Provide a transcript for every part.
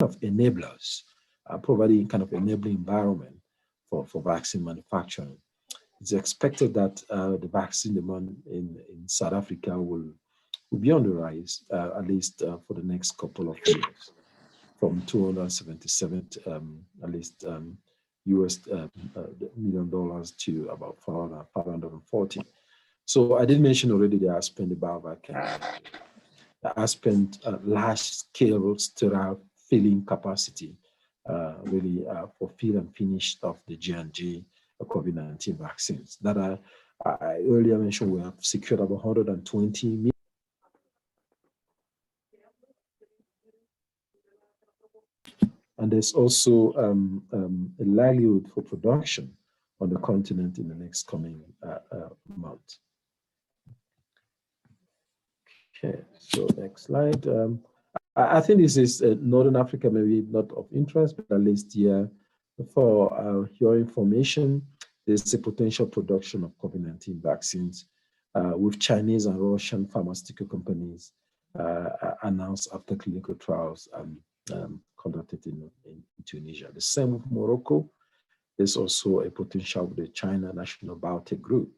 of enablers, providing kind of enabling environment for vaccine manufacturing. It's expected that the vaccine demand in South Africa will be on the rise, at least for the next couple of years, from 277 at least US $1 million to about 540. So I did mention already that I spent the BioVac. I spent large-scale sterile filling capacity, really for fill and finish of the J&J COVID-19 vaccines. That I earlier mentioned we have secured about 120 million. And there's also a livelihood for production on the continent in the next coming month. Okay, so next slide. I think this is Northern Africa, maybe not of interest, but at least here for your information, there's a potential production of COVID-19 vaccines with Chinese and Russian pharmaceutical companies announced after clinical trials conducted in Tunisia. The same with Morocco. There's also a potential with the China National Biotech Group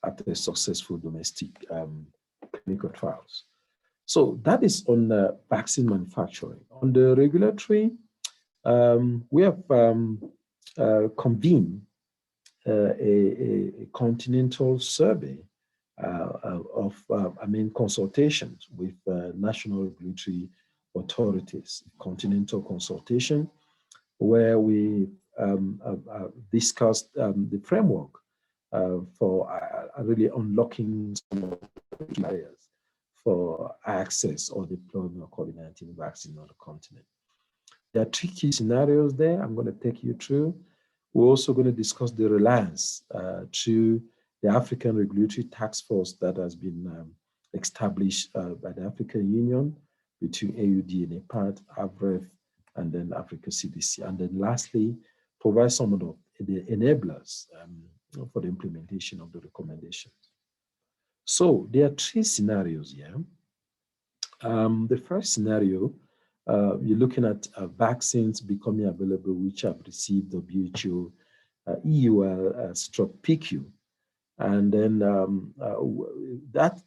after successful domestic clinical trials. So that is on the vaccine manufacturing. On the regulatory, we have convened a continental survey of, consultations with national regulatory authorities, continental consultation, where we discussed the framework for really unlocking some of the areas for access or deployment of COVID-19 vaccine on the continent. There are 3 key scenarios there I'm going to take you through. We're also going to discuss the reliance to the African Regulatory Taskforce that has been established by the African Union between AUD and EPAD, AVREF, and then Africa CDC. And then lastly, provide some of the enablers for the implementation of the recommendations. So there are 3 scenarios here. The first scenario, you're looking at vaccines becoming available which have received WHO EUL/PQ. And then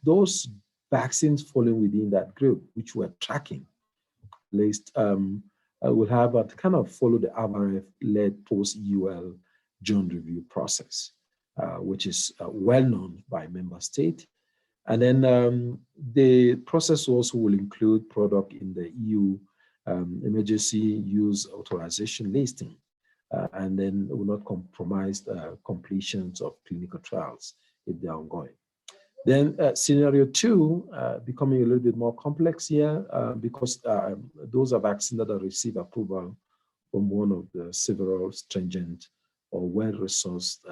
those vaccines falling within that group, which we're tracking, at least will have a kind of follow the AVRF-led post-EUL joint review process, which is well known by member state. And then the process also will include product in the EU emergency use authorization listing, and then will not compromise completions of clinical trials if they're ongoing. Then scenario 2, becoming a little bit more complex here because those are vaccines that have received approval from one of the several stringent or well-resourced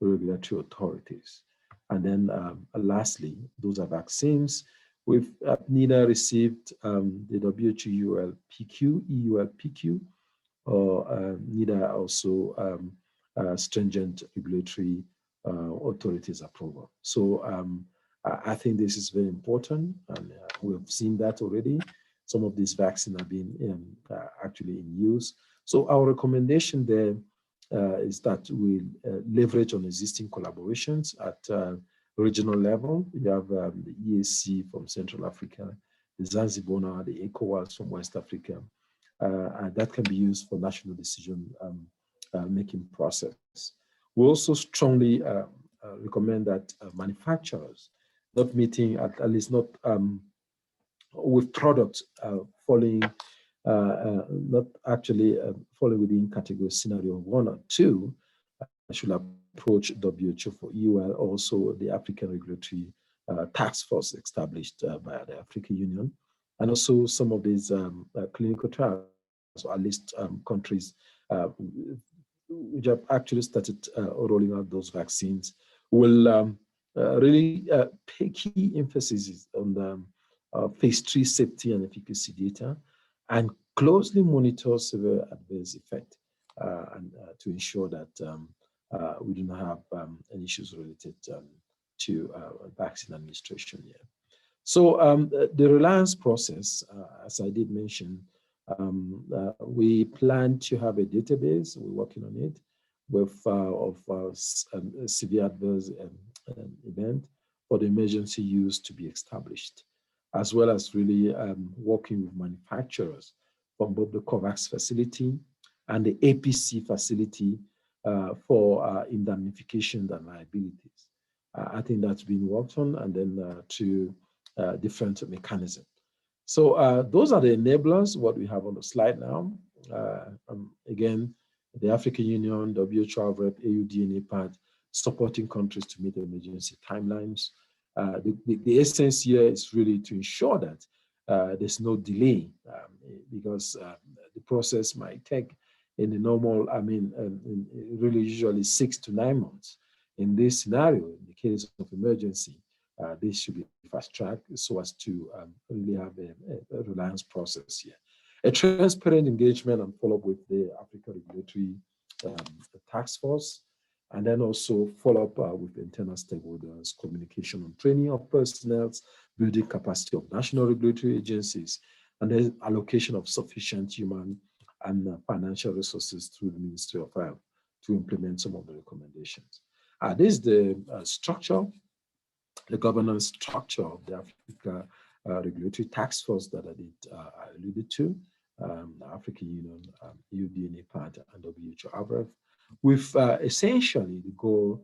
regulatory authorities. And then lastly, those are vaccines with neither received the WHO EUL/PQ, or neither also stringent regulatory authorities approval. So I think this is very important, and we've seen that already. Some of these vaccines have been actually in use. So our recommendation there is that we leverage on existing collaborations at regional level. You have the EAC from Central Africa, the Zanzibar, the ECOWAS from West Africa, and that can be used for national decision making process. We also strongly recommend that manufacturers not meeting, at least not with products falling, not actually falling within category scenario 1 or 2, should approach WHO for EUL, also the African Regulatory Taskforce established by the African Union, and also some of these clinical trials, or at least countries which have actually started rolling out those vaccines, will really pay key emphasis on the phase 3 safety and efficacy data, and closely monitor severe adverse effect, and to ensure that we do not have any issues related to vaccine administration here. So the reliance process, as I did mention, We plan to have a database, we're working on it, with severe adverse event for the emergency use to be established, as well as really working with manufacturers from both the COVAX facility and the APC facility for indemnification and liabilities. I think that's been worked on, and then to different mechanisms. So those are the enablers, what we have on the slide now. Again, the African Union, WHO, AUD, and APAD supporting countries to meet emergency timelines. The essence here is really to ensure that there's no delay, because the process might take in the normal, really usually 6 to 9 months. In this scenario, in the case of emergency, this should be fast-tracked so as to really have a reliance process here. A transparent engagement and follow-up with the Africa Regulatory Taskforce, and then also follow-up with internal stakeholders, communication and training of personnel, building capacity of national regulatory agencies, and then allocation of sufficient human and financial resources through the Ministry of Health to implement some of the recommendations. This is the structure, the governance structure of the Africa Regulatory Taskforce that I alluded to, the African Union, AUD and APAD, and WHO, with essentially the goal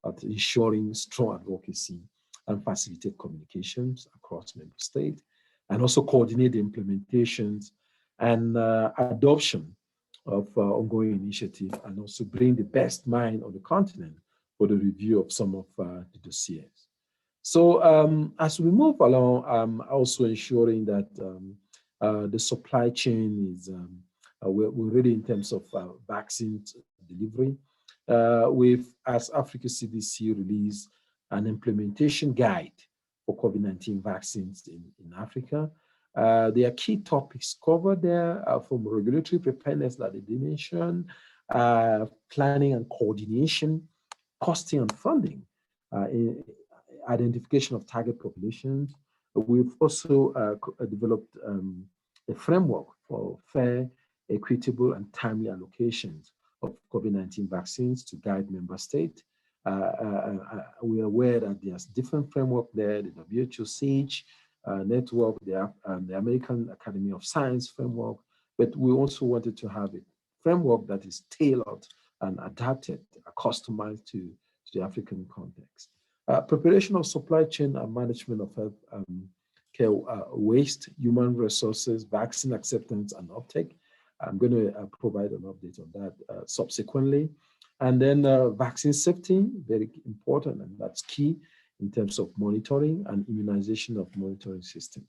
of ensuring strong advocacy and facilitate communications across member states, and also coordinate the implementations and adoption of ongoing initiative, and also bring the best mind on the continent for the review of some of the dossiers. So as we move along, also ensuring that the supply chain is, we're ready in terms of vaccine delivery. As Africa CDC released an implementation guide for COVID-19 vaccines in Africa. There are key topics covered there from regulatory preparedness that they mentioned, planning and coordination, costing and funding, identification of target populations. We've also developed a framework for fair, equitable, and timely allocations of COVID-19 vaccines to guide member states. We are aware that there's different framework there, the WHO SAGE network, the American Academy of Science framework, but we also wanted to have a framework that is tailored and adapted, customized to the African context. Preparation of supply chain and management of health care waste, human resources, vaccine acceptance and uptake. I'm going to provide an update on that subsequently. And then vaccine safety, very important, and that's key in terms of monitoring and immunization of monitoring system.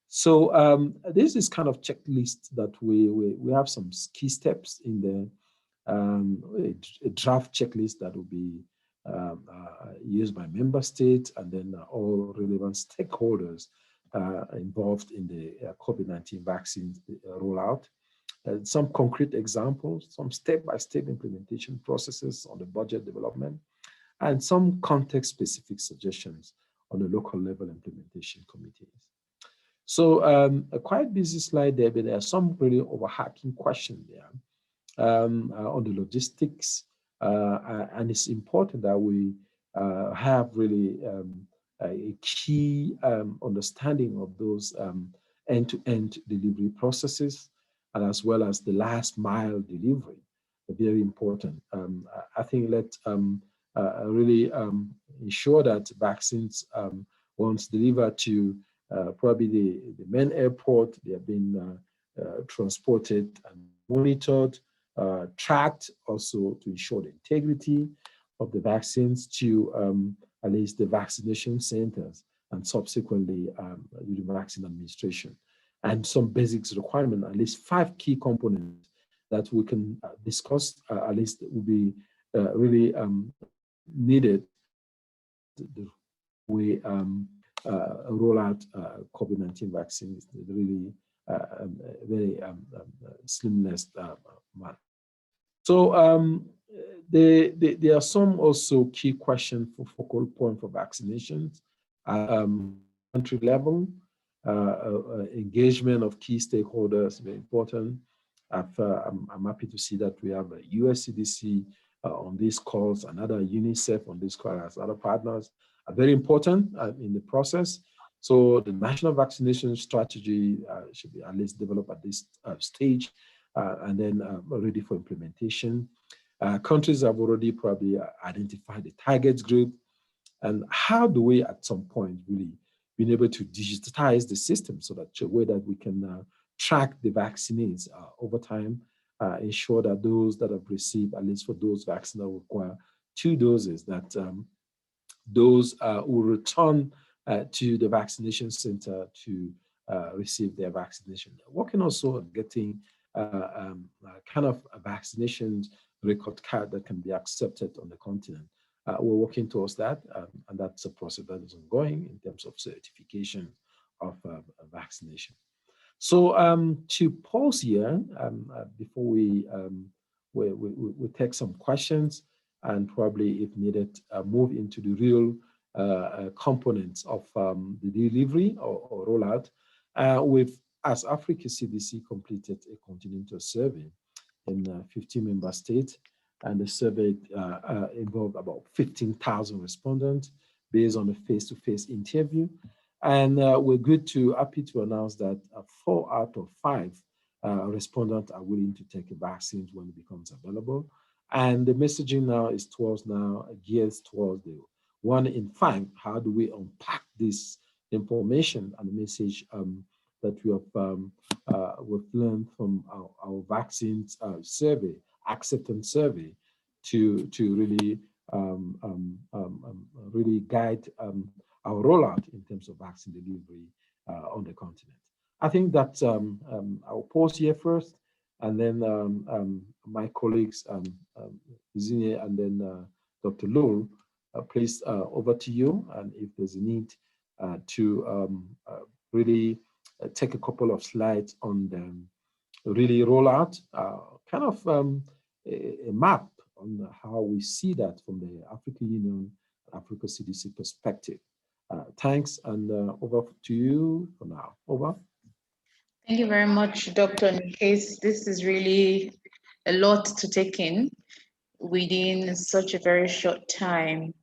So this is kind of checklist that we have some key steps in the a draft checklist that will be used by member states, and then all relevant stakeholders involved in the COVID-19 vaccine rollout. Some concrete examples, some step-by-step implementation processes on the budget development, and some context-specific suggestions on the local level implementation committees. So a quite busy slide there, but there are some really overarching questions there on the logistics, and it's important that we have really a key understanding of those end-to-end delivery processes, and as well as the last mile delivery, very important. I think let's really ensure that vaccines, once delivered to probably the main airport, they have been transported and monitored, tracked, also to ensure the integrity of the vaccines to at least the vaccination centers, and subsequently the vaccine administration. And some basics requirement, at least 5 key components that we can discuss, at least will be really needed the way roll out COVID-19 vaccines, really very slimness man. So there are some also key questions for focal point for vaccinations at country level. engagement of key stakeholders, very important. I'm happy to see that we have a US CDC on these calls, another UNICEF on this call as other partners are very important in the process. So the national vaccination strategy should be at least developed at this stage and then ready for implementation. Countries have already probably identified the target group. And how do we at some point really be able to digitize the system so that way that we can track the vaccines over time, ensure that those that have received, at least for those vaccines that require 2 doses, that those will return to the vaccination center to receive their vaccination. Working also on getting kind of a vaccination record card that can be accepted on the continent. We're working towards that, and that's a process that is ongoing in terms of certification of vaccination. So to pause here before we take some questions and probably, if needed, move into the real components of the delivery or rollout. As Africa CDC completed a continental survey in 15 member states, and the survey involved about 15,000 respondents based on a face-to-face interview. And we're happy to announce that 4 out of 5 respondents are willing to take a vaccine when it becomes available. And the messaging now is geared towards the 1 in 5. How do we unpack this information and the message that we've learned from our vaccines survey, acceptance survey, to really really guide our rollout in terms of vaccine delivery on the continent. I think that I'll pause here first, and then my colleagues, Zine and then Dr. Lul, please over to you, and if there's a need to really take a couple of slides on the really rollout, kind of a map on how we see that from the African Union, Africa CDC perspective. Thanks, and over to you for now. Over. Thank you very much, Dr. Nikes. This is really a lot to take in within such a very short time.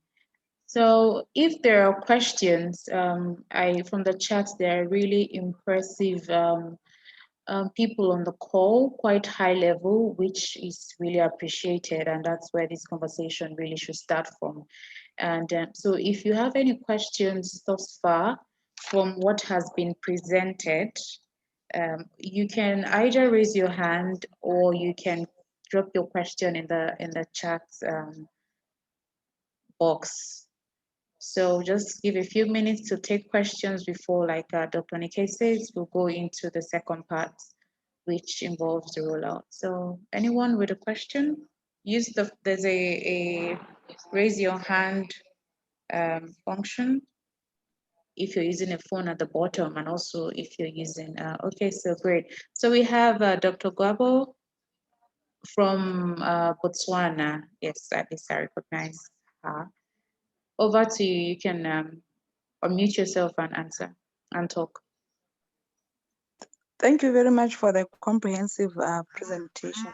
So if there are questions, from the chat, there are really impressive people on the call, quite high level, which is really appreciated, and that's where this conversation really should start from. And so if you have any questions thus far from what has been presented, you can either raise your hand or you can drop your question in the chat box. So just give a few minutes to take questions before, like Dr. Nikes says, we'll go into the second part, which involves the rollout. So anyone with a question, there's a raise your hand function if you're using a phone at the bottom, and also if you're using, okay, so great. So we have Dr. Gwabo from Botswana. Yes, at least I recognize her. Over to you. You can unmute yourself and answer and talk. Thank you very much for the comprehensive presentation.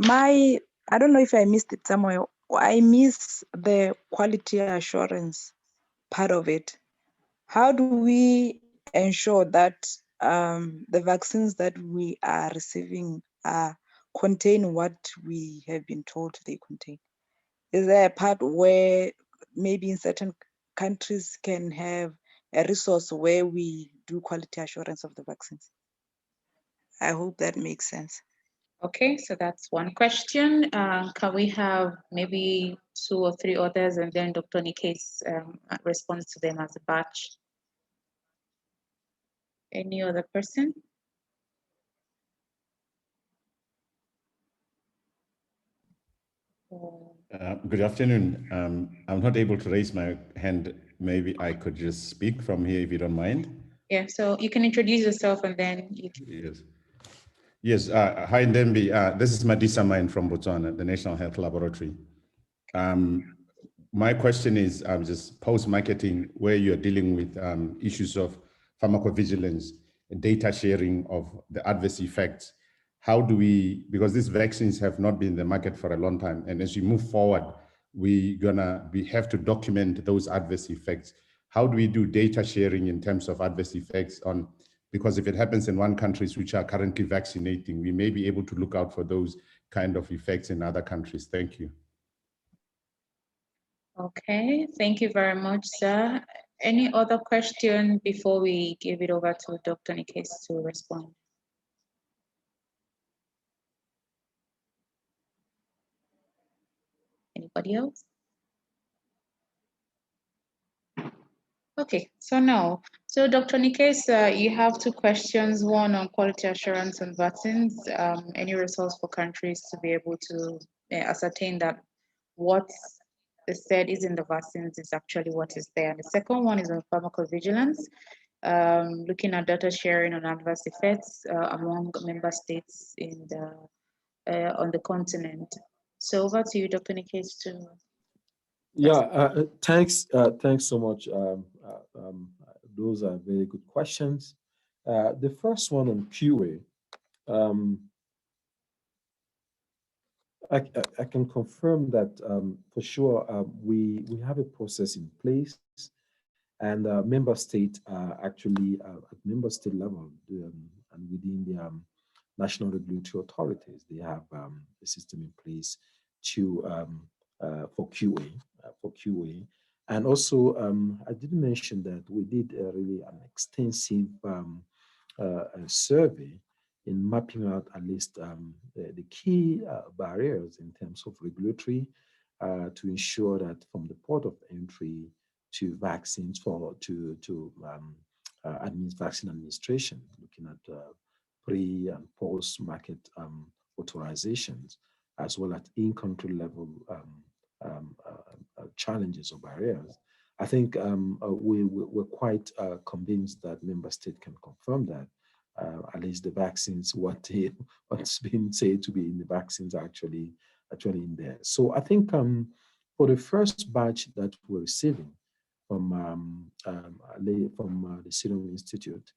I don't know if I missed it somewhere. I missed the quality assurance part of it. How do we ensure that the vaccines that we are receiving contain what we have been told they contain? Is there a part where maybe in certain countries can have a resource where we do quality assurance of the vaccines? I hope that makes sense. Okay, so that's one question. Can we have maybe 2 or 3 others, and then Dr. Nikes responds to them as a batch? Any other person? Good afternoon. I'm not able to raise my hand. Maybe I could just speak from here if you don't mind. Yeah, so you can introduce yourself and then you can. Yes. Yes. Hi, Ndembi. This is Madisa Mine from Botswana, the National Health Laboratory. My question is just post-marketing, where you're dealing with issues of pharmacovigilance, data sharing of the adverse effects. How do we, because these vaccines have not been in the market for a long time, and as we move forward, we have to document those adverse effects. How do we do data sharing in terms of adverse effects on, because if it happens in one countries which are currently vaccinating, we may be able to look out for those kind of effects in other countries. Thank you. Okay, thank you very much, sir. Any other question before we give it over to Dr. Nikes to respond? Anybody else? Okay, so no. So Dr. Nikes, you have two questions, one on quality assurance on vaccines, any results for countries to be able to ascertain that what is said is in the vaccines is actually what is there. And the second one is on pharmacovigilance, looking at data sharing on adverse effects among member states in the on the continent. So over to you, Dr. Nikes, to Yeah, thanks so much. Those are very good questions. The first one on QA, I can confirm that for sure we have a process in place, and member state actually at member state level and within the national regulatory authorities, they have a system in place to for QA. And also, I didn't mention that we did really an extensive survey in mapping out at least the key barriers in terms of regulatory to ensure that from the port of entry to vaccines to vaccine administration, looking at pre and post market authorizations, as well as in-country level challenges or barriers. I think we're quite convinced that member state can confirm that at least the vaccines, what's been said to be in the vaccines are actually in there. So I think for the first batch that we're receiving from the Serum Institute,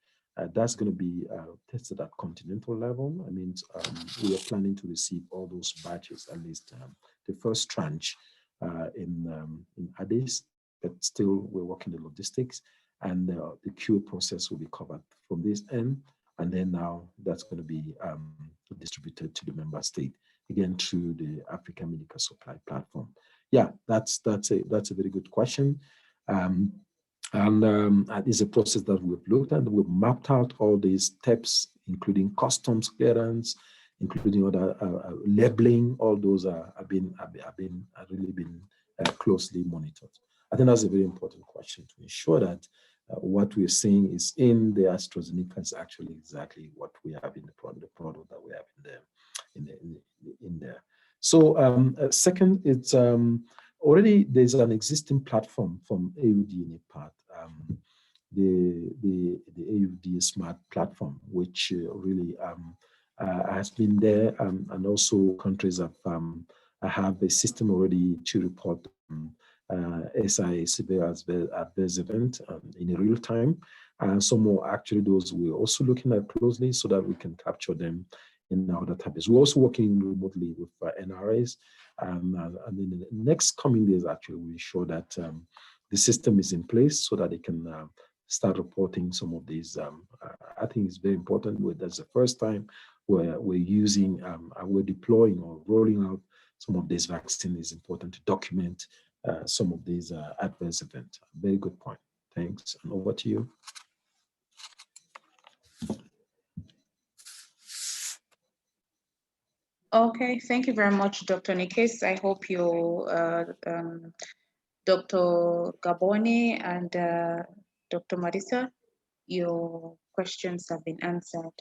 that's going to be tested at continental level. I mean, we are planning to receive all those batches, at least the first tranche in Addis, but still we're working the logistics, and the QA process will be covered from this end, and then now that's going to be distributed to the member state again through the Africa Medical Supply Platform. Yeah, that's a very good question. It's a process that we've looked at. We've mapped out all these steps, including customs clearance, including other labeling. All those have really been closely monitored. I think that's a very important question to ensure that what we're seeing is in the AstraZeneca is actually exactly what we have in the product that we have in there. So second, it's already there's an existing platform from AUD in part, the AUD Smart platform, which really has been there, and also countries have a system already to report SI severe adverse event in real time. And some more actually those we're also looking at closely so that we can capture them in our database. We're also working remotely with NRAs, and in the next coming days, actually, we'll ensure that the system is in place so that it can start reporting some of these. I think it's very important. That's the first time where we're using, we're deploying or rolling out some of these vaccines. It's important to document some of these adverse events. Very good point. Thanks. And over to you. Okay, thank you very much, Dr. Nikes. I hope you, Dr. Gaboni and Dr. Marisa, your questions have been answered.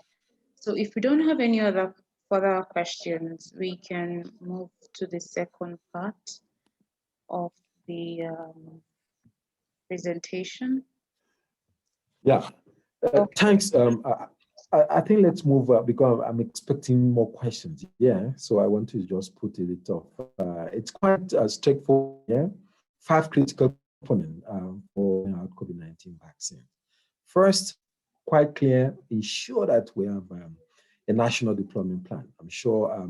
So if we don't have any other further questions, we can move to the second part of the presentation. Yeah, thanks. I think let's move because I'm expecting more questions. Yeah, so I want to just put it off. It's quite straightforward. Yeah, 5 critical components for COVID-19 vaccine. First, quite clear, ensure that we have a national deployment plan. I'm sure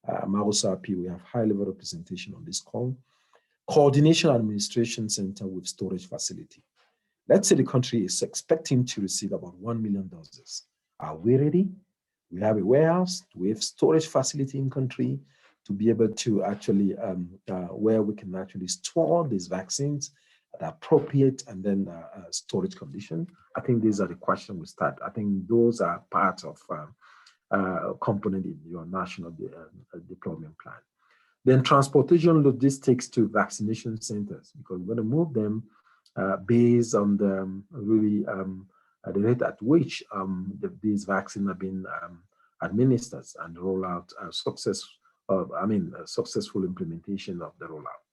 Marosapi, we have high-level representation on this call. Coordination Administration Center with storage facility. Let's say the country is expecting to receive about 1 million doses. Are we ready? We have a warehouse, we have storage facility in country to be able to actually, where we can actually store these vaccines at appropriate and then storage condition. I think these are the questions we start. I think those are part of component in your national deployment plan. Then transportation logistics to vaccination centers, because we're going to move them based on the really the rate at which these vaccines have been administered and the rollout successful implementation of the rollout.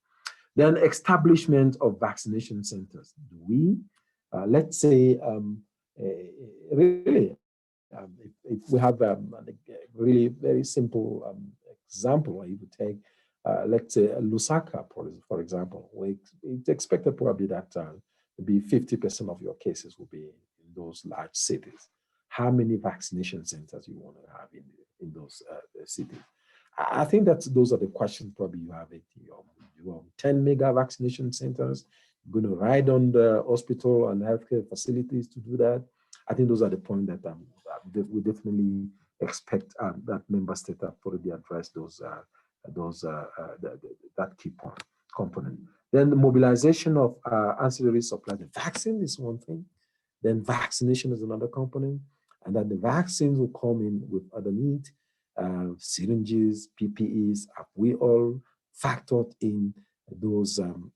Then establishment of vaccination centers. Do we, let's say, really, if we have a really very simple example, you would take, let's say, Lusaka, for example, it's expected probably that maybe 50% of your cases will be in those large cities. How many vaccination centers you want to have in those cities? I think that those are the questions probably you have. You have 10 mega vaccination centers. You're going to ride on the hospital and healthcare facilities to do that. I think those are the points that we definitely expect that member states have already addressed that key component. Then the mobilization of ancillary supply. The vaccine is one thing. Then vaccination is another component. And then the vaccines will come in with other needs, syringes, PPEs. Have we all factored in those in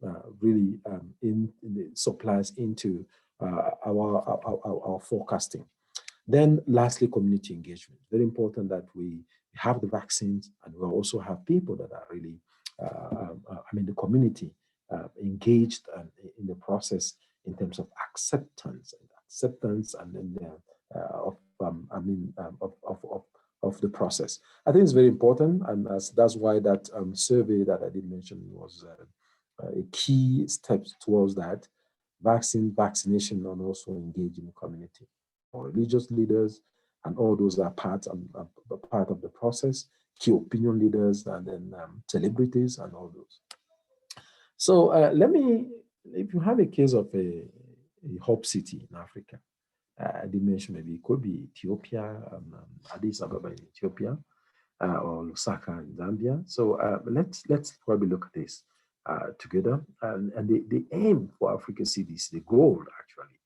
the supplies into our forecasting? Then lastly, community engagement. Very important that we have the vaccines and we also have people that are really, the community engaged in the process in terms of acceptance and then of the process. I think it's very important, and that's why that survey that I did mention was a key step towards that. Vaccination, and also engaging the community, or religious leaders, and all those are part of the process. Key opinion leaders, and then celebrities, and all those. So if you have a case of a hub city in Africa, I did mention maybe it could be Ethiopia, Addis Ababa in Ethiopia, or Lusaka in Zambia. So let's probably look at this together. And the aim for Africa CDC, the goal actually,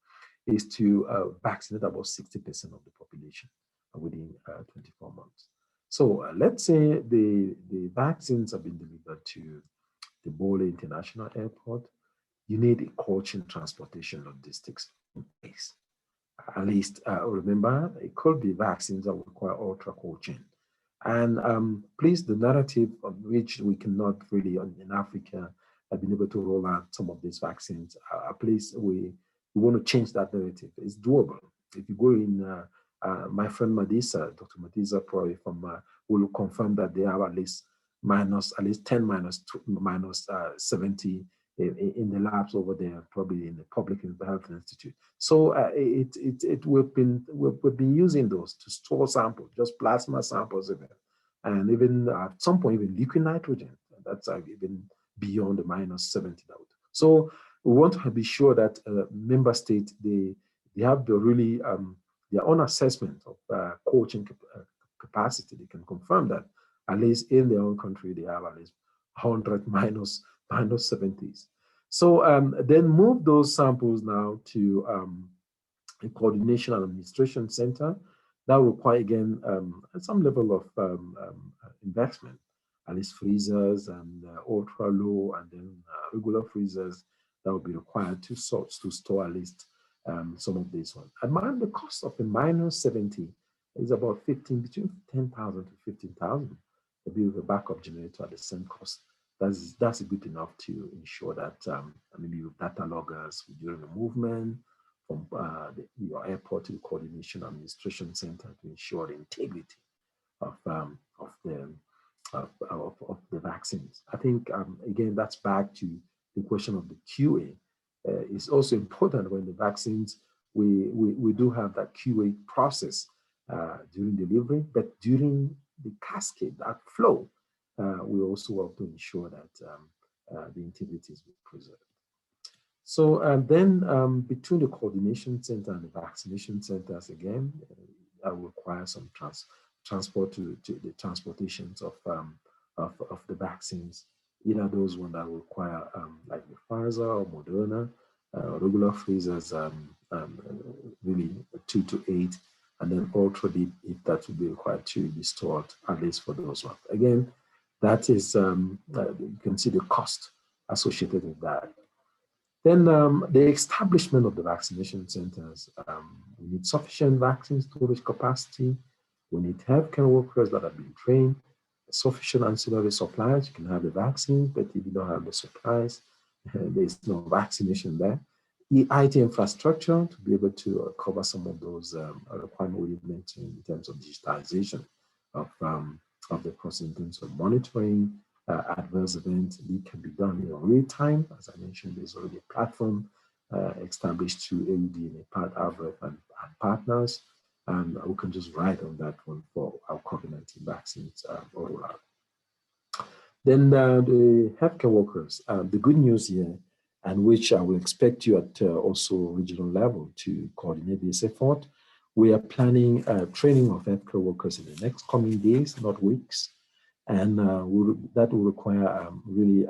is to vaccinate about 60% of the population within 24 months. So let's say the vaccines have been delivered to the Bole International Airport. You need a cold chain transportation logistics in place. At least remember, it could be vaccines that require ultra cold chain. And please, the narrative on which we cannot really, in Africa, have been able to roll out some of these vaccines, please, we want to change that narrative. It's doable. If you go in, my friend Madisa, Dr. Madisa, probably will confirm that they have at least 10 minus 70 in the labs over there, probably in the Public Health Institute. So we've been using those to store samples, just plasma samples even, and even at some point even liquid nitrogen. That's even beyond the minus 70. So we want to be sure that member states they have the really their own assessment of coaching capacity. They can confirm that at least in their own country they have at least 100 minus 70s. So then move those samples now to a coordination and administration center. That will require again some level of investment, at least freezers and ultra low and then regular freezers that will be required to store at least some of these ones. And the cost of a minus 70 is about between 10,000 to 15,000. Maybe with a backup generator at the same cost. That's good enough to ensure that maybe with data loggers during the movement from your airport to the coordination administration center to ensure the integrity of the vaccines. I think again that's back to the question of the QA. It's also important when the vaccines we do have that QA process during delivery, but during the cascade, that flow, we also have to ensure that the integrity is preserved. So then between the coordination center and the vaccination centers, again, I will require some transport to the transportations of the vaccines, either those ones that will require like the Pfizer or Moderna, regular freezers, really 2 to 8, and then ultra deep if that will be required to be stored, at least for those ones. Again, that is, you can see the cost associated with that. Then the establishment of the vaccination centers, we need sufficient vaccine storage capacity. We need healthcare workers that have been trained, sufficient ancillary supplies. You can have the vaccines, but if you don't have the supplies, there's no vaccination there. The IT infrastructure to be able to cover some of those requirements we mentioned in terms of digitalization of the process, in terms of monitoring adverse events. It can be done in real time. As I mentioned, there's already a platform established through AUD and AVRF and partners, and we can just ride on that one for our COVID-19 vaccines rollout. Then the healthcare workers, the good news here, and which I will expect you at also regional level to coordinate this effort. We are planning training of healthcare workers in the next coming days, not weeks, and that will require really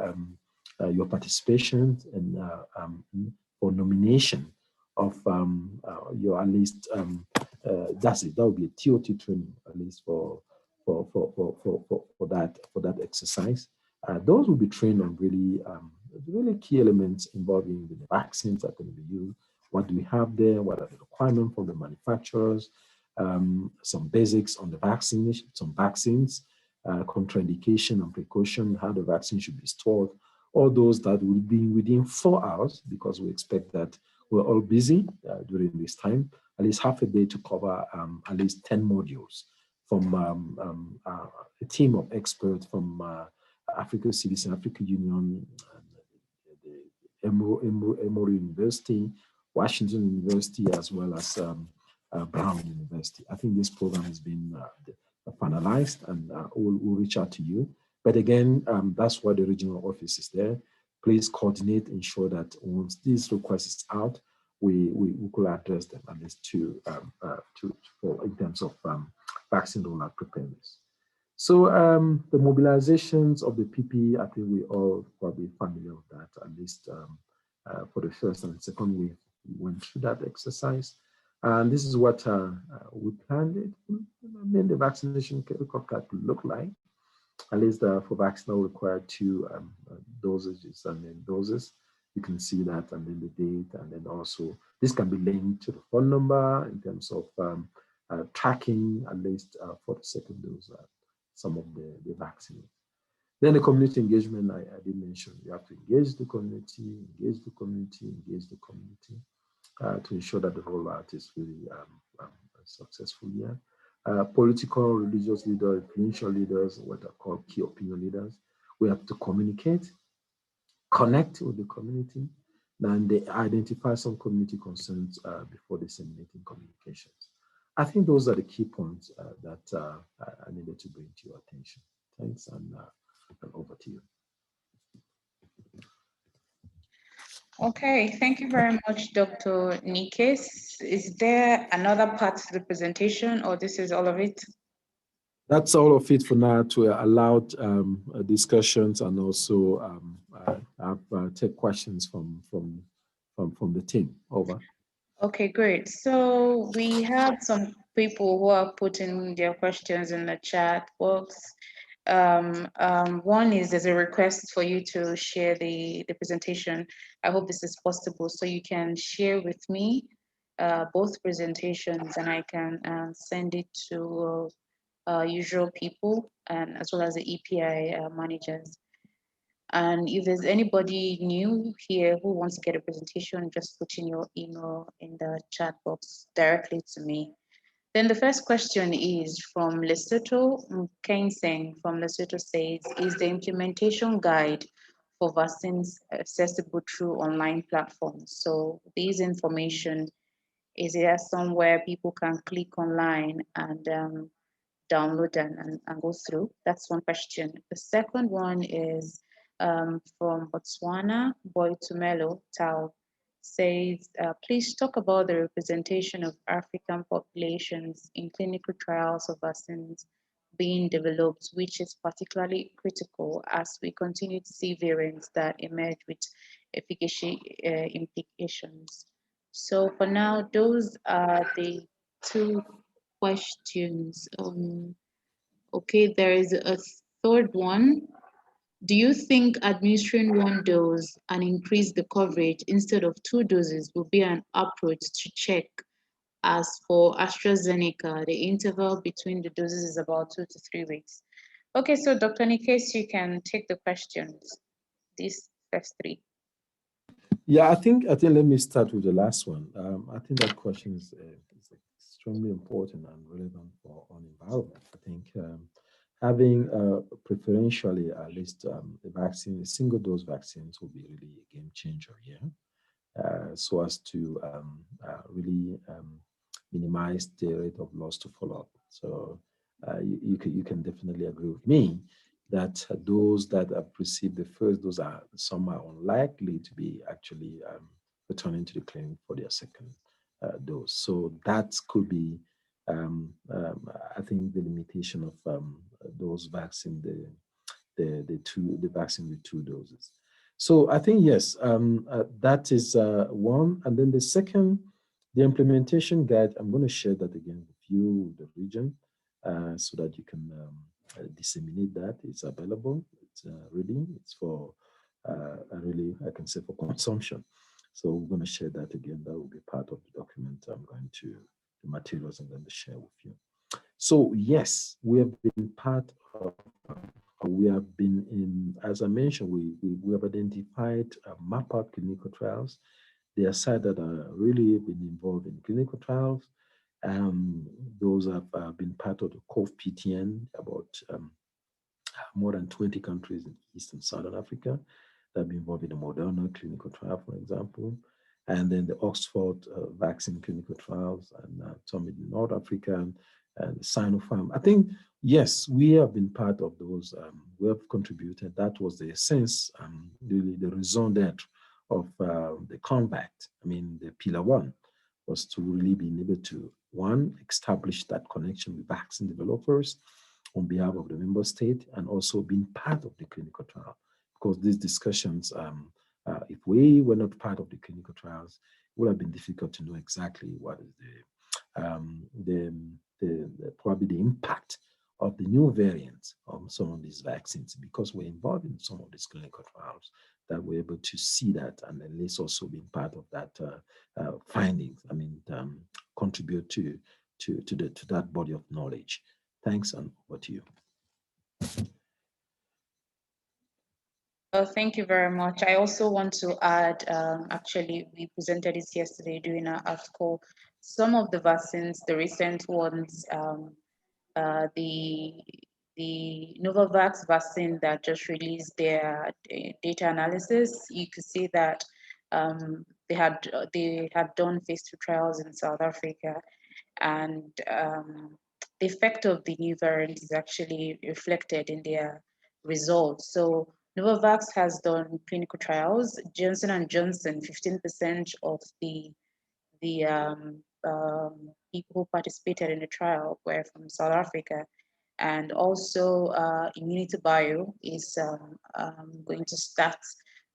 your participation and for nomination of your at least that's it. That will be a TOT training at least for that exercise. Those will be trained on really key elements involving the vaccines that are going to be used. What do we have there? What are the requirements from the manufacturers? Some basics on the vaccination, some vaccines, contraindication and precaution, how the vaccine should be stored. All those that will be within 4 hours, because we expect that we're all busy during this time, at least half a day to cover at least 10 modules from a team of experts from Africa CDC, Africa Union, the Emory University, Washington University, as well as Brown University. I think this program has been finalized, and we'll reach out to you. But again, that's why the regional office is there. Please coordinate, ensure that once this request is out, we could address them at least in terms of vaccine rollout preparedness. So the mobilizations of the PPE, I think we all probably familiar with that, at least for the first and second wave, we went through that exercise. And this is what we planned it. I mean, the vaccination card could look like, at least for vaccine required 2 dosages and then doses. You can see that, and then the date, and then also this can be linked to the phone number in terms of tracking at least for the second dose, some of the vaccine. Then the community engagement, I did mention, you have to engage the community, to ensure that the rollout is really successful here. Political, religious leaders, influential leaders, what are called key opinion leaders, we have to communicate, connect with the community, and they identify some community concerns before disseminating communications. I think those are the key points that I needed to bring to your attention. Thanks, and over to you. Okay, thank you very much, Dr. Nikes. Is there another part to the presentation, or this is all of it? That's all of it for now, to allow discussions and also take questions from the team. Over. Okay, great. So we have some people who are putting their questions in the chat box. One is there's a request for you to share the presentation. I hope this is possible, so you can share with me both presentations, and I can send it to usual people and as well as the EPI managers. And if there's anybody new here who wants to get a presentation, just put in your email in the chat box directly to me. Then the first question is from Lesotho. Kensing from Lesotho says, is the implementation guide for vaccines accessible through online platforms? So this information Is there somewhere people can click online and download and go through? That's one question. The second one is from Botswana. Boitumelo Tau says, please talk about the representation of African populations in clinical trials of vaccines being developed, which is particularly critical as we continue to see variants that emerge with efficacy implications. So for now, those are the two questions. Okay, there is a third one. Do you think administering one dose and increase the coverage instead of 2 doses will be an approach to check? As for AstraZeneca, the interval between the doses is about 2 to 3 weeks. Okay, so Dr. Nikes, you can take the questions, these first 3. Yeah, I think let me start with the last one. I think that question is extremely important and relevant for on environment. I think having preferentially at least a vaccine, a single dose vaccines will be really a game changer here. So as to really minimize the rate of loss to follow-up. So you can definitely agree with me that those that have received the first dose are somehow unlikely to be actually returning to the clinic for their second dose. So that could be, I think, the limitation of those vaccine, the vaccine with 2 doses. So I think, yes, that is one. And then the second, the implementation guide, I'm going to share that again with you, the region, so that you can disseminate that. It's available. It's ready. It's for, really, I can say, for consumption. So we're going to share that again. That will be part of the document the materials I'm going to share with you. So yes, we have been part of, we have been in, as I mentioned, we have identified map out clinical trials. There are sites that are really been involved in clinical trials. Those have been part of the COV-PTN, about more than 20 countries in East and Southern Africa that have been involved in the Moderna clinical trial, for example, and then the Oxford vaccine clinical trials, and some in North Africa, and Sinopharm. I think, yes, we have been part of those. We have contributed. That was the essence, really the raison d'etre of the compact. I mean, the pillar 1 was to really be able to, 1, establish that connection with vaccine developers on behalf of the member state, and also being part of the clinical trial. Because these discussions, if we were not part of the clinical trials, it would have been difficult to know exactly what is probably the impact of the new variants on some of these vaccines, because we're involved in some of these clinical trials, that we're able to see that, and then let's also be part of that findings. I mean, contribute to that body of knowledge. Thanks, and over to you. Well, thank you very much. I also want to add, actually, we presented this yesterday during our article. Some of the vaccines, the recent ones, the Novavax vaccine that just released their data analysis, you could see that they had done phase 2 trials in South Africa, and the effect of the new variant is actually reflected in their results. So Novavax has done clinical trials. Johnson & Johnson, 15% of the people who participated in the trial were from South Africa. And also Immunity Bio is going to start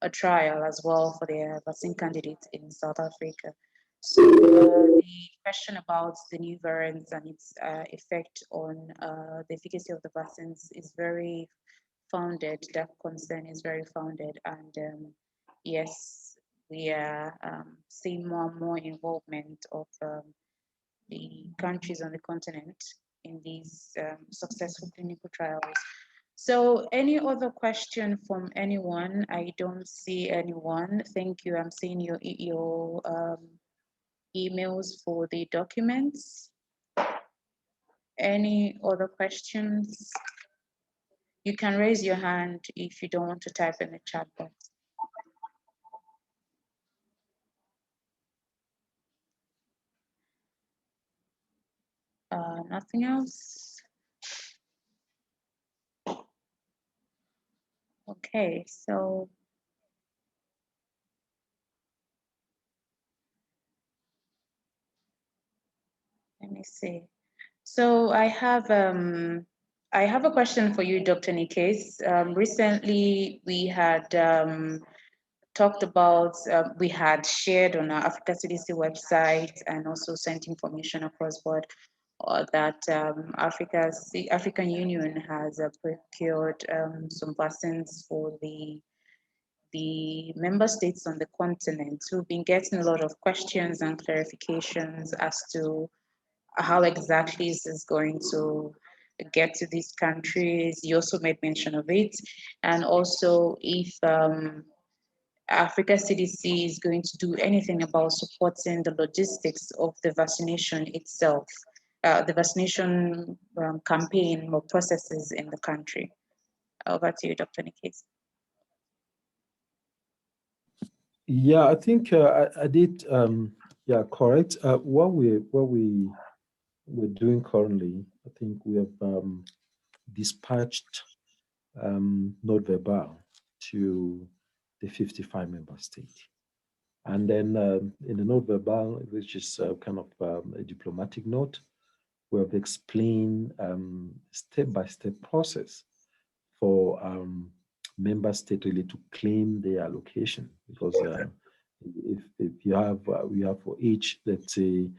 a trial as well for their vaccine candidate in South Africa. So the question about the new variants and its effect on the efficacy of the vaccines is very founded. That concern is very founded, and yes, we are seeing more and more involvement of the countries on the continent in these successful clinical trials. So any other question from anyone? I don't see anyone. Thank you. I'm seeing your emails for the documents. Any other questions? You can raise your hand if you don't want to type in the chat box. Nothing else? Okay, so let me see. So I have a question for you, Dr. Nikes. Recently, we had talked about, we had shared on our Africa CDC website and also sent information across board that African Union has procured some vaccines for the member states on the continent. So we've been getting a lot of questions and clarifications as to how exactly this is going to get to these countries. You also made mention of it. And also if Africa CDC is going to do anything about supporting the logistics of the vaccination itself, the vaccination campaign or processes in the country. Over to you, Dr. Nikes. Yeah, I think I did. Yeah, correct. What we're doing currently, I think we have dispatched note verbal to the 55 member state, and then in the note verbal, which is kind of a diplomatic note, we have explained step-by-step process for member state really to claim their allocation, because if you have we have for each, let's say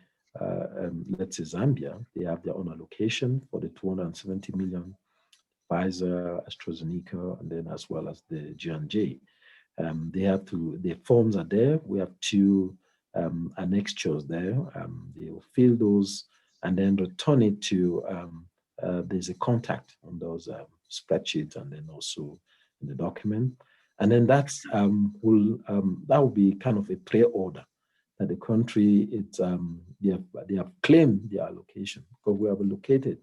Zambia, they have their own allocation for the 270 million Pfizer, AstraZeneca, and then as well as the J&J. They have to, the forms are there. We have two annexures there. They will fill those and then return it to, there's a contact on those spreadsheets and then also in the document. And then that's that will be kind of a pre-order that the country, they have claimed their allocation, because we have allocated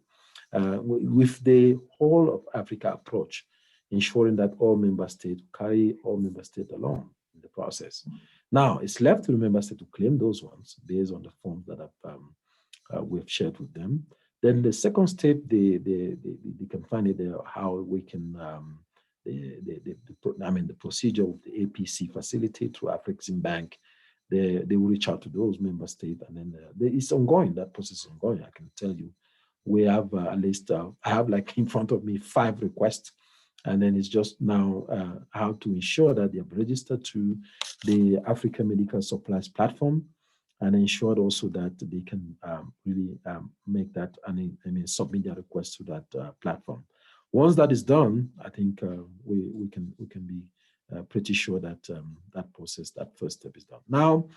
with the whole of Africa approach, ensuring that all member states carry all member states along in the process. Now, it's left to the member state to claim those ones based on the forms that we've shared with them. Then the second step, they can find it there, how we can, the procedure of the APC facility through African Bank. They will reach out to those member states, and then it's ongoing. That process is ongoing. I can tell you, we have at least, I have like in front of me 5 requests, and then it's just now how to ensure that they have registered to the Africa Medical Supplies platform, and ensure also that they can really make that, submit their request to that platform. Once that is done, I think we can be pretty sure that that process, that first step is done. Now,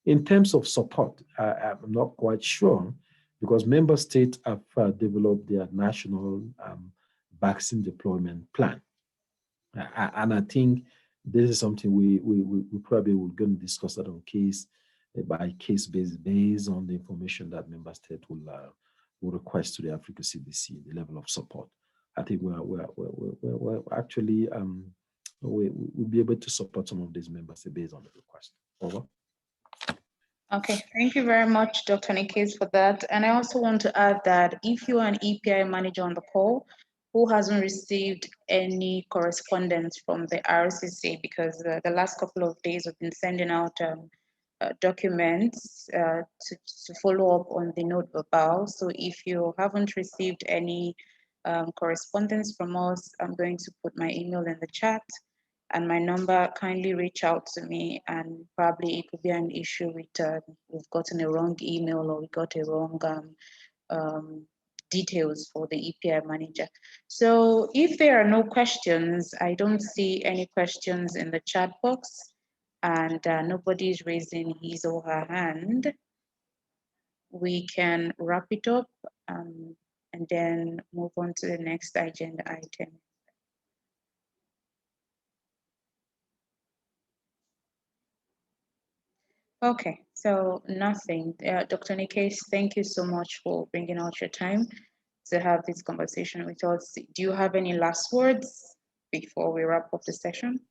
in terms of support, I'm not quite sure, because member states have developed their national vaccine deployment plan. And I think this is something we probably will going to discuss that on case by case basis, based on the information that member state will request to the Africa CDC, the level of support. I think we're actually we'll be able to support some of these members based on the request. Over. Okay, thank you very much, Dr. Nikes, for that. And I also want to add that if you're an EPI manager on the call who hasn't received any correspondence from the RCC, because the last couple of days we've been sending out documents to follow up on the note verbal. So if you haven't received any correspondence from us, I'm going to put my email in the chat and my number. Kindly reach out to me, and probably it could be an issue with we've gotten a wrong email or we got a wrong details for the EPI manager. So if there are no questions, I don't see any questions in the chat box, and nobody is raising his or her hand. We can wrap it up and then move on to the next agenda item. Okay, so nothing. Dr. Nikes, thank you so much for bringing out your time to have this conversation with us. Do you have any last words before we wrap up the session?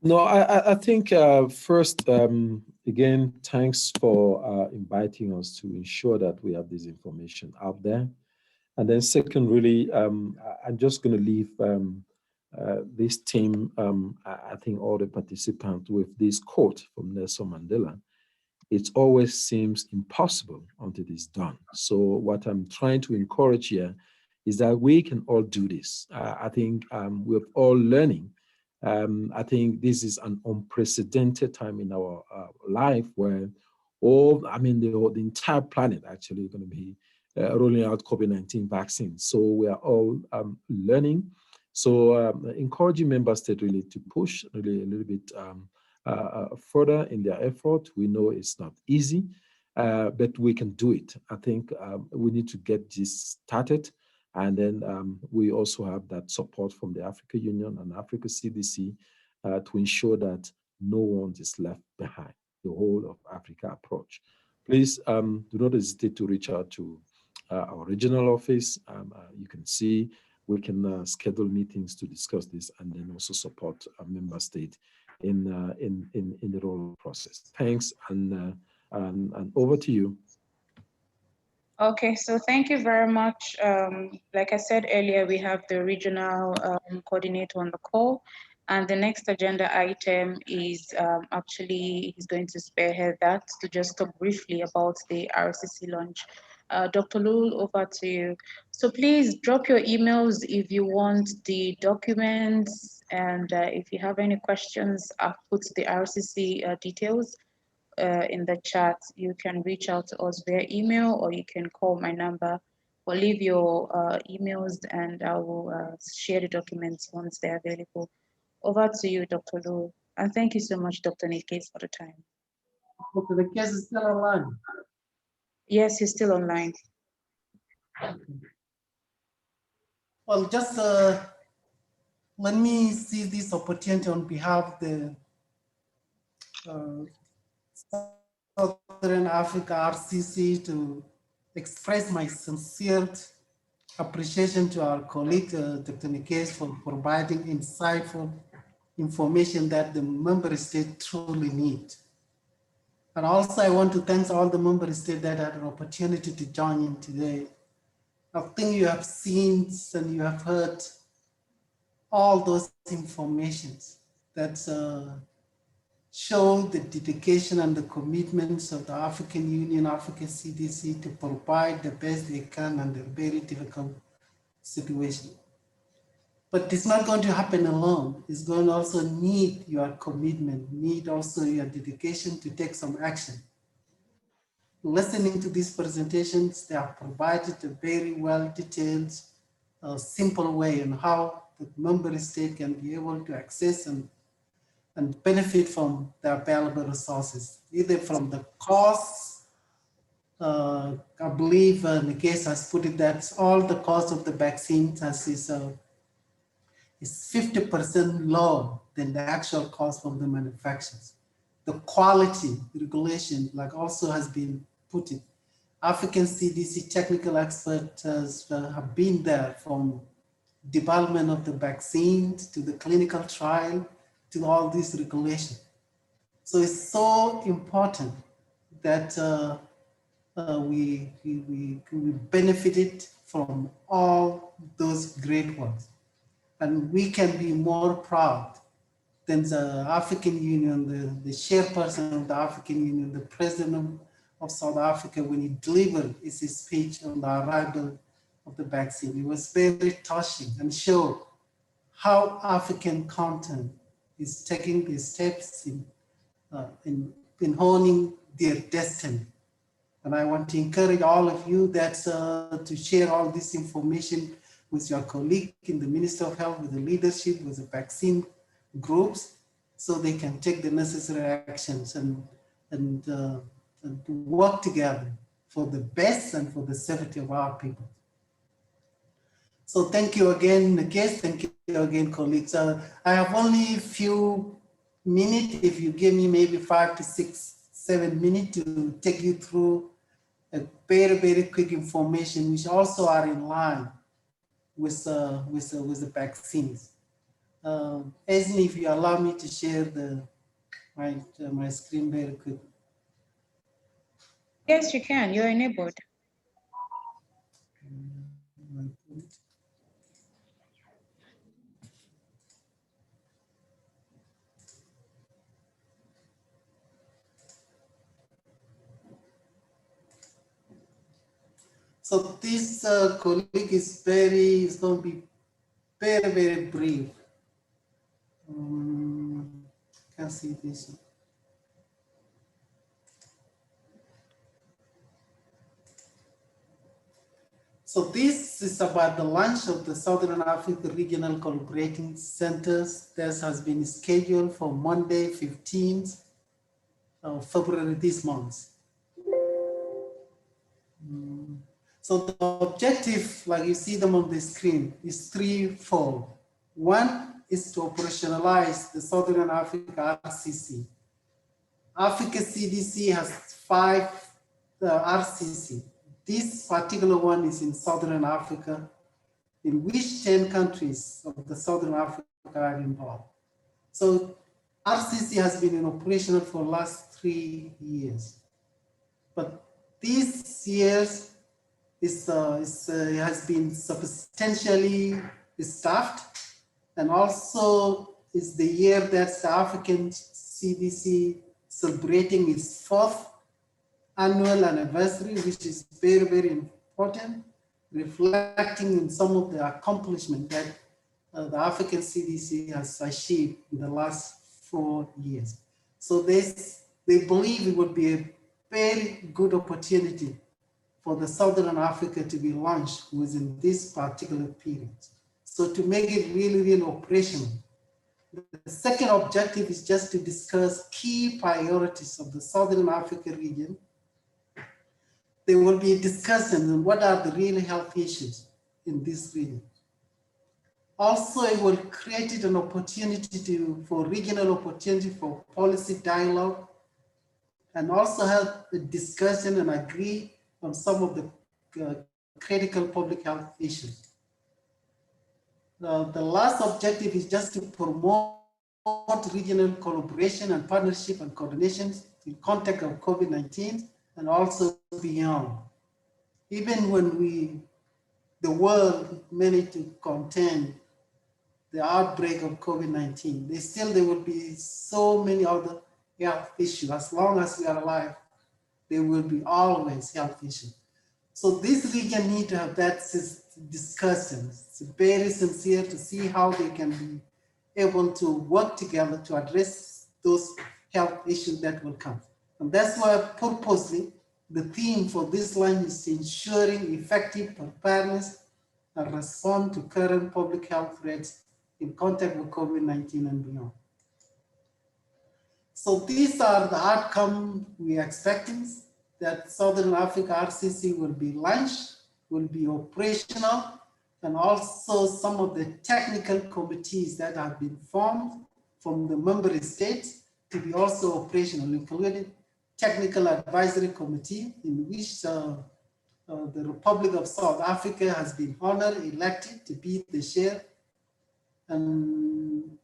No, I think first, again, thanks for inviting us to ensure that we have this information out there. And then second, really, I'm just going to leave this team, I think all the participants with this quote from Nelson Mandela. It always seems impossible until it's done. So what I'm trying to encourage here is that we can all do this. I think we're all learning. I think this is an unprecedented time in our life where the entire planet actually going to be rolling out COVID-19 vaccine. So we are all learning. So encouraging member states really to push really a little bit further in their effort. We know it's not easy, but we can do it. I think we need to get this started. And then we also have that support from the Africa Union and Africa CDC to ensure that no one is left behind, the whole of Africa approach. Please do not hesitate to reach out to our regional office. You can see we can schedule meetings to discuss this and then also support a member state in the rollout process. Thanks, and over to you. Okay, so thank you very much. Like I said earlier, we have the regional coordinator on the call, and the next agenda item is actually he's going to spearhead that to just talk briefly about the RCC launch. Dr. Lul, over to you. So please drop your emails if you want the documents, and if you have any questions, I've put the RCC details in the chat. You can reach out to us via email, or you can call my number, or leave your emails, and I will share the documents once they're available. Over to you, Dr. Lou. And thank you so much, Dr. Nikes, for the time. Okay, the case is still online. Yes, he's still online. Well, just let me see this opportunity on behalf of the Southern Africa RCC to express my sincere appreciation to our colleague, Dr. Nikes, for providing insightful information that the member states truly need. And also I want to thank all the member states that had an opportunity to join in today. I think you have seen and you have heard all those informations that show the dedication and the commitments of the African Union, Africa CDC to provide the best they can under a very difficult situation. But it's not going to happen alone. It's going to also need your commitment, need also your dedication to take some action. Listening to these presentations, they have provided a very well detailed, simple way on how the member state can be able to access and benefit from the available resources, either from the costs. I believe Nikes has put it that all the cost of the vaccine is 50% lower than the actual cost from the manufacturers. The quality regulation, like also has been put in. African CDC technical experts have been there from development of the vaccines to the clinical trial to all this regulation. So it's so important that we benefited from all those great ones. And we can be more proud than the African Union, the chairperson of the African Union, the president of South Africa, when he delivered his speech on the arrival of the vaccine. It was very touching and showed how African continent is taking the steps in honing their destiny. And I want to encourage all of you that to share all this information with your colleague in the Ministry of Health, with the leadership, with the vaccine groups, so they can take the necessary actions and work together for the best and for the safety of our people. So thank you again, Nikes. Thank you again, colleagues. I have only a few minutes. If you give me maybe 5 to 6, 7 minutes to take you through a very, very quick information, which also are in line with the vaccines. Esme, if you allow me to share my screen very quickly. Yes, you can. You're enabled. So this colleague is going to be very, very brief. Can't see this. So this is about the launch of the Southern Africa Regional Collaborating Centers. This has been scheduled for Monday, 15th of February this month. So the objective, like you see them on the screen, is threefold. One is to operationalize the Southern Africa RCC. Africa CDC has 5 RCC. This particular one is in Southern Africa, in which 10 countries of the Southern Africa are involved. So RCC has been in operation for the last 3 years. But this year has been substantially staffed, and also is the year that the African CDC celebrating its 4th annual anniversary, which is very, very important, reflecting in some of the accomplishments that the African CDC has achieved in the last 4 years. So they believe it would be a very good opportunity for the Southern Africa to be launched within this particular period. So to make it really, really operational. The second objective is just to discuss key priorities of the Southern Africa region. There will be a discussion on what are the real health issues in this region. Also, it will create an opportunity for regional opportunity for policy dialogue, and also have a discussion and agree on some of the critical public health issues. The last objective is just to promote regional collaboration and partnership and coordination in context of COVID-19 and also beyond. Even when the world managed to contain the outbreak of COVID-19, there will be so many other health issues. As long as we are alive, there will be always health issues. So this region need to have that discussion. It's very sincere to see how they can be able to work together to address those health issues that will come. And that's why purposely the theme for this line is ensuring effective preparedness and respond to current public health threats in contact with COVID-19 and beyond. So these are the outcomes we are expecting, that Southern Africa RCC will be launched, will be operational, and also some of the technical committees that have been formed from the member states to be also operational, including Technical Advisory Committee, in which the Republic of South Africa has been honored, elected to be the chair. And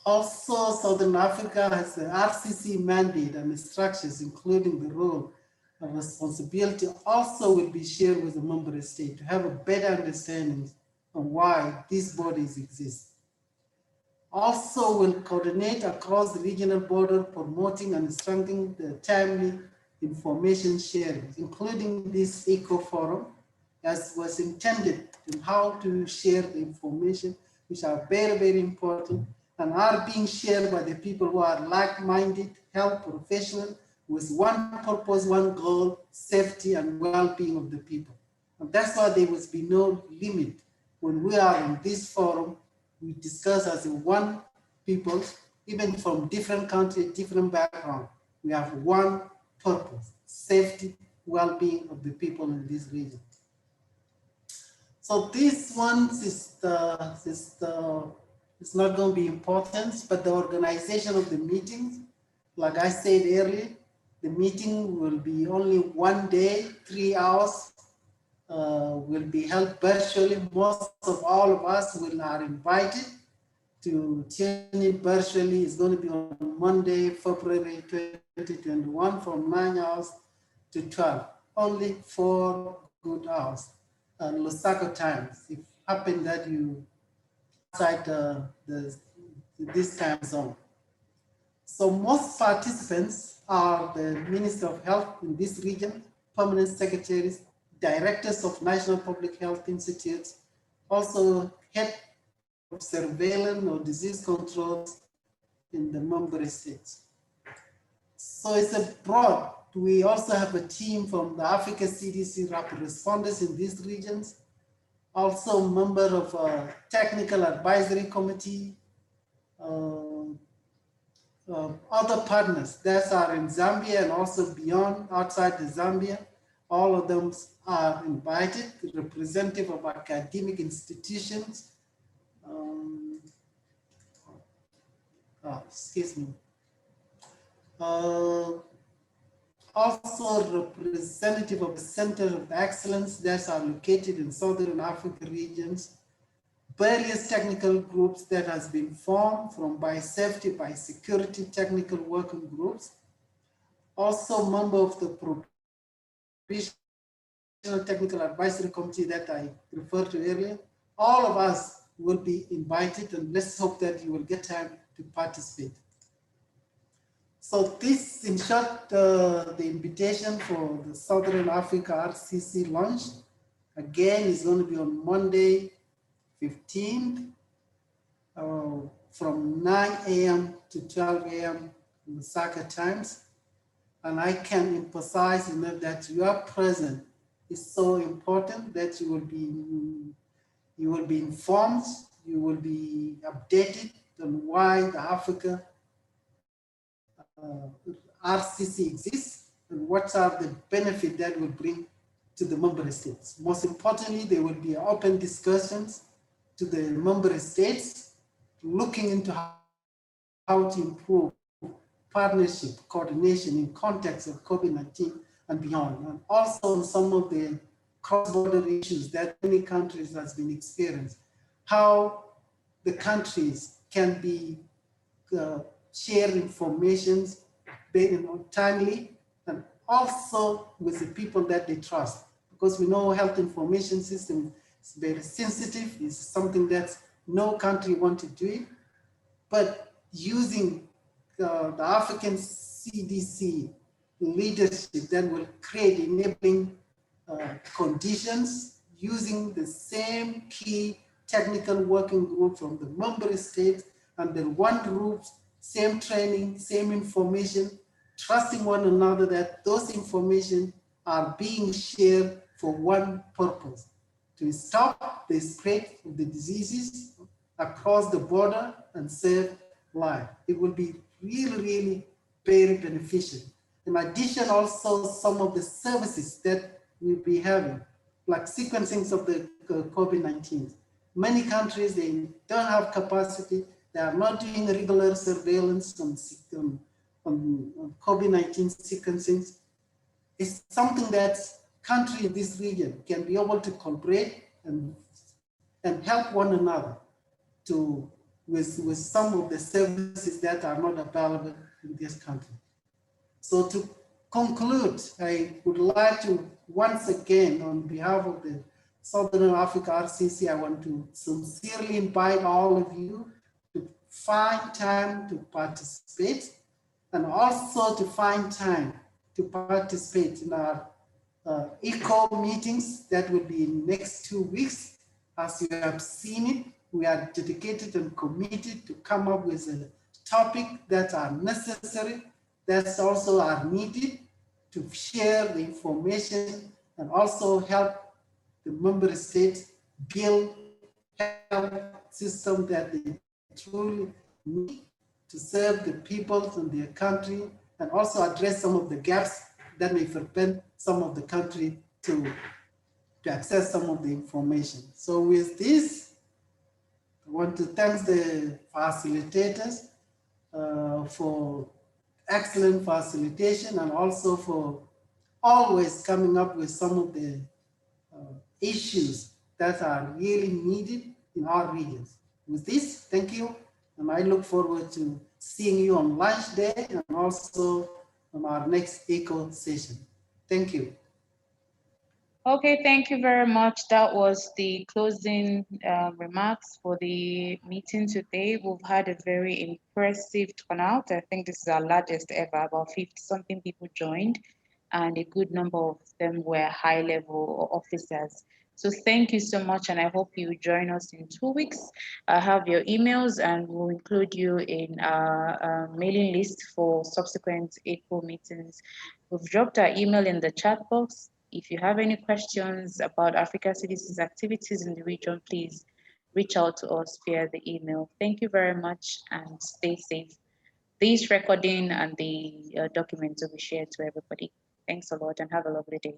also Southern Africa has the RCC mandate and structures, including the role and responsibility, also will be shared with the member state to have a better understanding of why these bodies exist. Also will coordinate across the regional border, promoting and strengthening the timely information sharing, including this ECO forum, as was intended in how to share the information, which are very, very important and are being shared by the people who are like-minded health professionals with one purpose, one goal, safety and well-being of the people. And that's why there must be no limit. When we are in this forum, we discuss as one people, even from different countries, different backgrounds. We have one purpose: safety, well-being of the people in this region. So this one is it's not going to be important, but the organization of the meetings, like I said earlier, the meeting will be only 1 day, 3 hours, will be held virtually. Most of all of us are invited to tune in virtually. It's going to be on Monday, February 2021 from 9 hours to 12. Only 4 good hours. Lusaka times. It happened that you outside this time zone. So most participants are the Minister of Health in this region, permanent secretaries, directors of National Public Health Institutes, also head of surveillance or disease controls in the member states. So it's a broad. We also have a team from the Africa CDC rapid responders in these regions, also member of a technical advisory committee, other partners that are in Zambia and also beyond, outside the Zambia. All of them are invited, representative of academic institutions. Excuse me. Also representative of the Center of Excellence that are located in Southern Africa regions, various technical groups that has been formed from biosafety, biosecurity technical working groups, also member of the Provisional Technical Advisory Committee that I referred to earlier. All of us will be invited, and let's hope that you will get time to participate. So this, in short, the invitation for the Southern Africa RCC launch, again, is going to be on Monday, 15th, from 9 a.m. to 12 a.m. in Lusaka times. And I can emphasize enough that your presence is so important that you will be informed, you will be updated on why the Africa RCC exists and what are the benefits that will bring to the member states. Most importantly, there will be open discussions to the member states looking into how to improve partnership, coordination in context of COVID-19 and beyond, and also on some of the cross-border issues that many countries has been experienced, how the countries can be share information timely and also with the people that they trust, because we know health information system is very sensitive. It's something that no country wants to do it, but using the African CDC leadership that will create enabling conditions using the same key technical working group from the member states under one roof, same training, same information, trusting one another that those information are being shared for one purpose, to stop the spread of the diseases across the border and save life. It will be really, really very beneficial. In addition, also some of the services that we'll be having, like sequencing of the COVID-19. Many countries, they don't have capacity. They are not doing regular surveillance on COVID-19 sequencing. It's something that countries in this region can be able to collaborate and help one another with some of the services that are not available in this country. So to conclude, I would like to once again, on behalf of the Southern Africa RCC, I want to sincerely invite all of you to find time to participate, and also to find time to participate in our ECO meetings that will be in next 2 weeks. As you have seen it, we are dedicated and committed to come up with a topic that are necessary, that also are needed to share the information and also help the member states build health system that they truly need to serve the people in their country, and also address some of the gaps that may prevent some of the country to access some of the information. So with this, I want to thank the facilitators for excellent facilitation, and also for always coming up with some of the issues that are really needed in our regions. With this, thank you. And I look forward to seeing you on lunch day and also on our next ECHO session. Thank you. Okay, thank you very much. That was the closing remarks for the meeting today. We've had a very impressive turnout. I think this is our largest ever. About 50-something people joined, and a good number of them were high-level officers. So thank you so much, and I hope you join us in 2 weeks. I have your emails, and we'll include you in our mailing list for subsequent ECHO meetings. We've dropped our email in the chat box. If you have any questions about Africa CDC's activities in the region, please reach out to us via the email. Thank you very much and stay safe. This recording and the documents will be shared to everybody. Thanks a lot and have a lovely day.